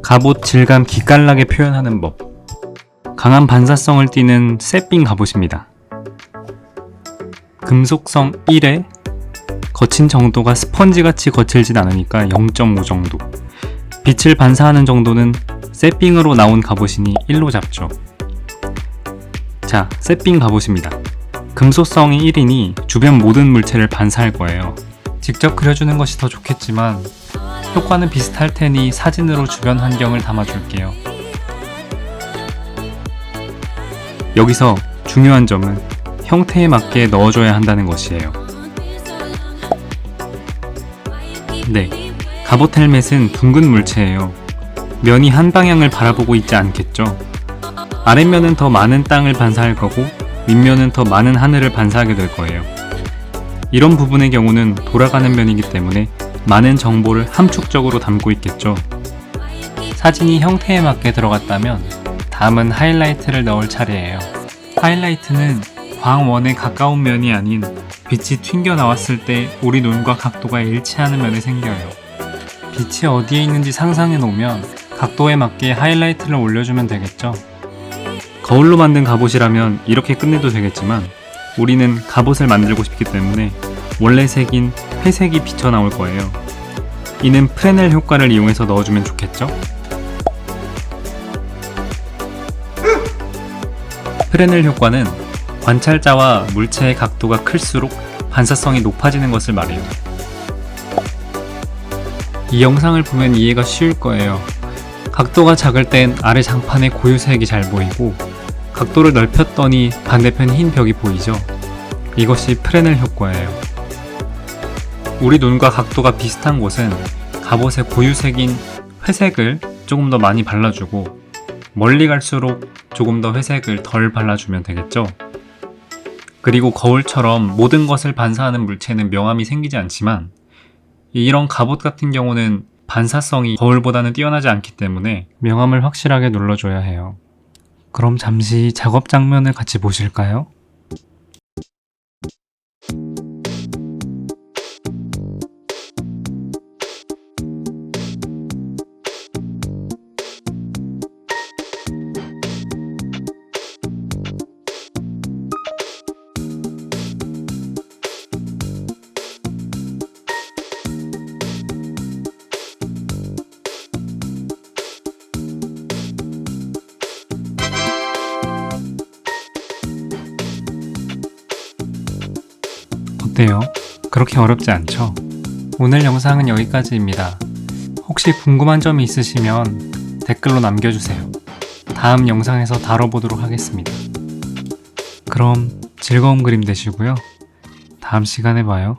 갑옷 질감 기깔나게 표현하는 법. 강한 반사성을 띠는 셋빙 갑옷입니다. 금속성 1에 거친 정도가 스펀지같이 거칠진 않으니까 0.5 정도. 빛을 반사하는 정도는 셋빙으로 나온 갑옷이니 1로 잡죠. 자, 셋빙 갑옷입니다. 금속성이 1이니 주변 모든 물체를 반사할 거예요. 직접 그려주는 것이 더 좋겠지만 효과는 비슷할 테니 사진으로 주변 환경을 담아줄게요. 여기서 중요한 점은 형태에 맞게 넣어줘야 한다는 것이에요. 네, 갑옷 헬멧은 둥근 물체예요. 면이 한 방향을 바라보고 있지 않겠죠? 아랫면은 더 많은 땅을 반사할 거고 윗면은 더 많은 하늘을 반사하게 될 거예요. 이런 부분의 경우는 돌아가는 면이기 때문에 많은 정보를 함축적으로 담고 있겠죠. 사진이 형태에 맞게 들어갔다면 다음은 하이라이트를 넣을 차례예요. 하이라이트는 광원에 가까운 면이 아닌 빛이 튕겨 나왔을 때 우리 눈과 각도가 일치하는 면에 생겨요. 빛이 어디에 있는지 상상해 놓으면 각도에 맞게 하이라이트를 올려주면 되겠죠. 거울로 만든 갑옷이라면 이렇게 끝내도 되겠지만 우리는 갑옷을 만들고 싶기 때문에 원래 색인 회색이 비쳐 나올 거예요. 이는 프레넬 효과를 이용해서 넣어주면 좋겠죠? 프레넬 효과는 관찰자와 물체의 각도가 클수록 반사성이 높아지는 것을 말해요. 이 영상을 보면 이해가 쉬울 거예요. 각도가 작을 땐 아래 장판의 고유색이 잘 보이고 각도를 넓혔더니 반대편 흰 벽이 보이죠? 이것이 프레넬 효과예요. 우리 눈과 각도가 비슷한 곳은 갑옷의 고유색인 회색을 조금 더 많이 발라주고 멀리 갈수록 조금 더 회색을 덜 발라주면 되겠죠? 그리고 거울처럼 모든 것을 반사하는 물체는 명암이 생기지 않지만 이런 갑옷 같은 경우는 반사성이 거울보다는 뛰어나지 않기 때문에 명암을 확실하게 눌러줘야 해요. 그럼 잠시 작업 장면을 같이 보실까요? 어때요? 그렇게 어렵지 않죠? 오늘 영상은 여기까지입니다. 혹시 궁금한 점이 있으시면 댓글로 남겨주세요. 다음 영상에서 다뤄보도록 하겠습니다. 그럼 즐거운 그림 되시고요. 다음 시간에 봐요.